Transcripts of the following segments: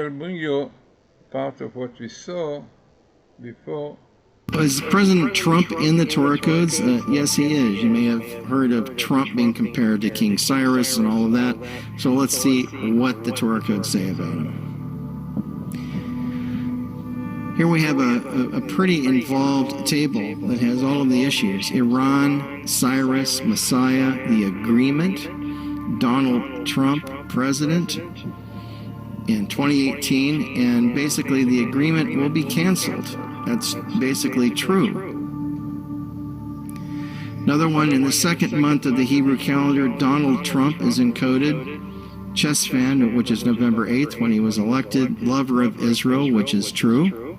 will bring you part of what we saw before. Is President Trump in the Torah codes? Yes, he is. You may have heard of Trump being compared to King Cyrus and all of that. So let's see what the Torah codes say about him. Here we have a pretty involved table that has all of the issues. Iran, Cyrus, Messiah, the agreement, Donald Trump, president in 2018, and basically the agreement will be canceled. That's basically true. Another one, in the second month of the Hebrew calendar, Donald Trump is encoded. Chess fan, which is November 8th when he was elected. Lover of Israel, which is true.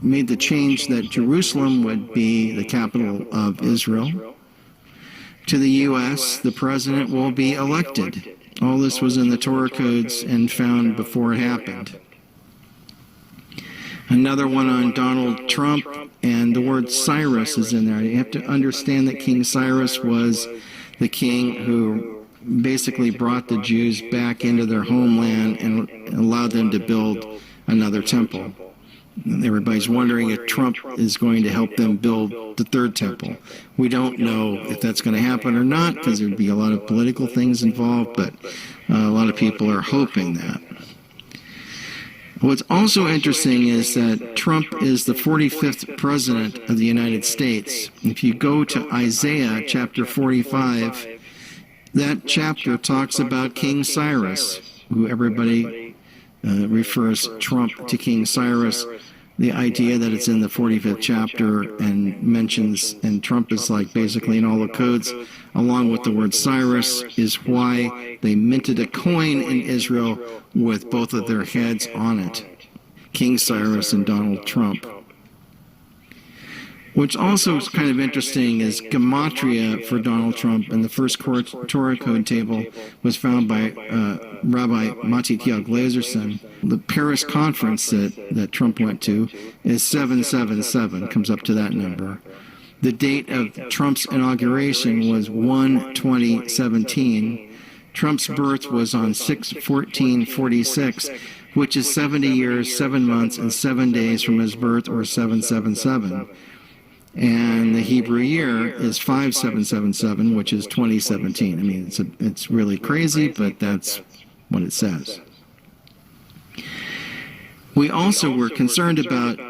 Made the change that Jerusalem would be the capital of Israel. To the U.S., the president will be elected. All this was in the Torah codes and found before it happened. Another one on Donald Trump, and the word Cyrus is in there. You have to understand that King Cyrus was the king who basically brought the Jews back into their homeland and allowed them to build another temple. And everybody's wondering if Trump is going to help them build the third temple. We don't know if that's going to happen or not, because there would be a lot of political things involved, but a lot of people are hoping that. What's also interesting is that Trump is the 45th president of the United States. If you go to Isaiah chapter 45, that chapter talks about King Cyrus, who everybody refers Trump to King Cyrus. The idea that it's in the 45th chapter and mentions, and Trump is like basically in all the codes, along with the word Cyrus, is why they minted a coin in Israel with both of their heads on it, King Cyrus and Donald Trump. What's also kind of interesting is gematria for Donald Trump in the first Torah code table was found by Rabbi Matityahu Glazerson. The Paris conference that Trump went to is 777, comes up to that number. The date of Trump's inauguration was 1/2017. Trump's birth was on 6/14/46, which is 70 years, 7 months, and 7 days from his birth, or 777. And the Hebrew year is 5777, which is 2017. I mean, it's really crazy, but that's what it says. We also were concerned about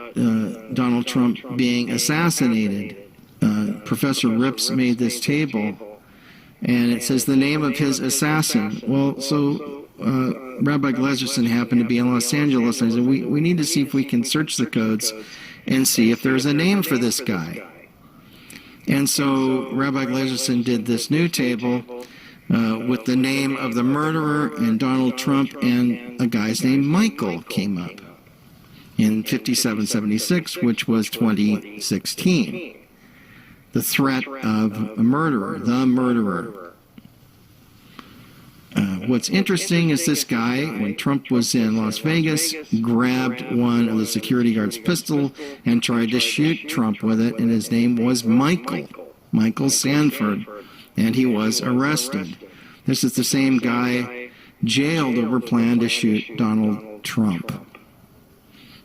Donald Trump being assassinated. Professor Rips made this table, and it says the name of his assassin. Well, so Rabbi Glazerson happened to be in Los Angeles, and I said, we need to see if we can search the codes and see if there's a name for this guy. And so Rabbi Glazerson did this new table with the name of the murderer and Donald Trump, and a guy's name Michael came up in 5776, which was 2016. The threat of a murderer, the murderer. What's interesting is this guy, when Trump was in Las Vegas, grabbed one of the security guard's pistol and tried to shoot Trump with it, and his name was Michael Sanford, and he was arrested. This is the same guy jailed over plan to shoot Donald Trump.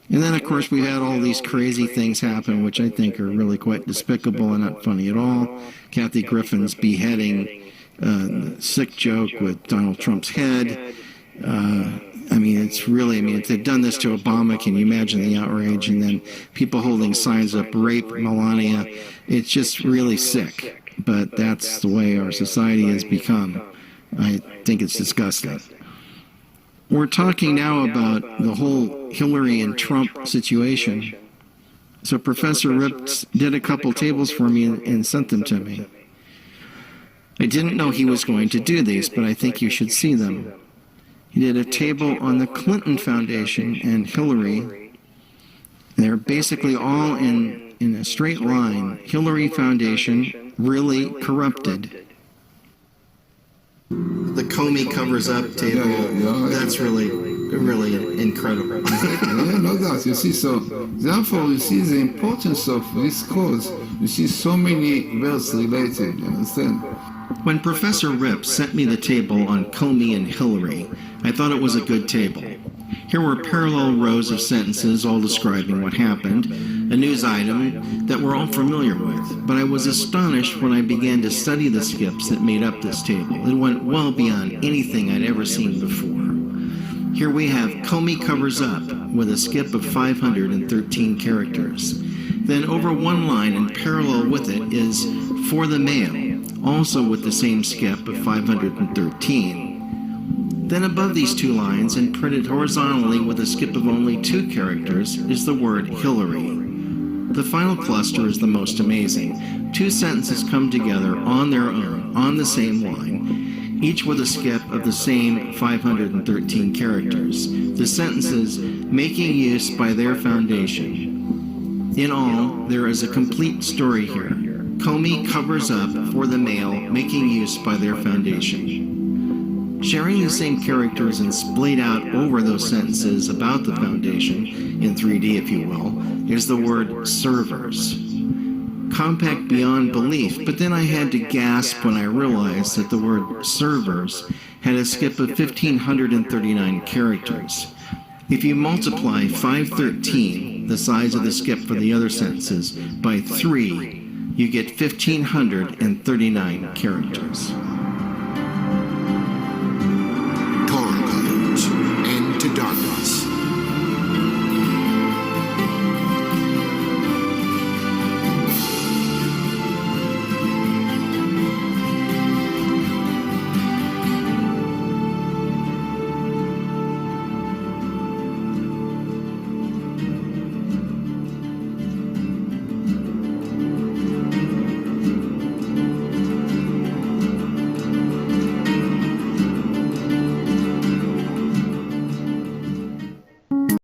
And then, of course, we've had all these crazy things happen, which I think are really quite despicable and not funny at all. Kathy Griffin's beheading, sick joke with Donald Trump's head. I mean, it's really, if they've done this to Obama, can you imagine the outrage? And then people holding signs up, rape Melania. It's just really sick. But that's the way our society has become. I think it's disgusting. We're talking now about the whole Hillary and Trump situation. So Professor Rips did a couple tables for me and sent them to me. I didn't know he was going to do these, but I think you should see them. He did a table on the Clinton Foundation and Hillary. They're basically all in a straight line. Hillary Foundation, really corrupted. The Comey covers up table, that's really incredible. Yeah, no doubt. You see, so therefore you see the importance of this cause. You see so many verses related, you understand? When Professor Rips sent me the table on Comey and Hillary, I thought it was a good table. Here were parallel rows of sentences all describing what happened, a news item that we're all familiar with, but I was astonished when I began to study the skips that made up this table. It went well beyond anything I'd ever seen before. Here we have Comey covers up with a skip of 513 characters. Then over one line and parallel with it is for the mail, also with the same skip of 513. Then above these two lines and printed horizontally with a skip of only 2 characters is the word Hillary. The final cluster is the most amazing. 2 sentences come together on their own, on the same line, each with a skip of the same 513 characters. The sentences making use by their foundation. In all, there is a complete story here. Comey covers up for the mail, making use by their foundation. Sharing the same characters and splayed out over those sentences about the foundation, in 3D if you will, is the word servers. Compact beyond belief, but then I had to gasp when I realized that the word servers had a skip of 1,539 characters. If you multiply 513, the size of the skip for the other sentences, by 3, you get 1,539 characters.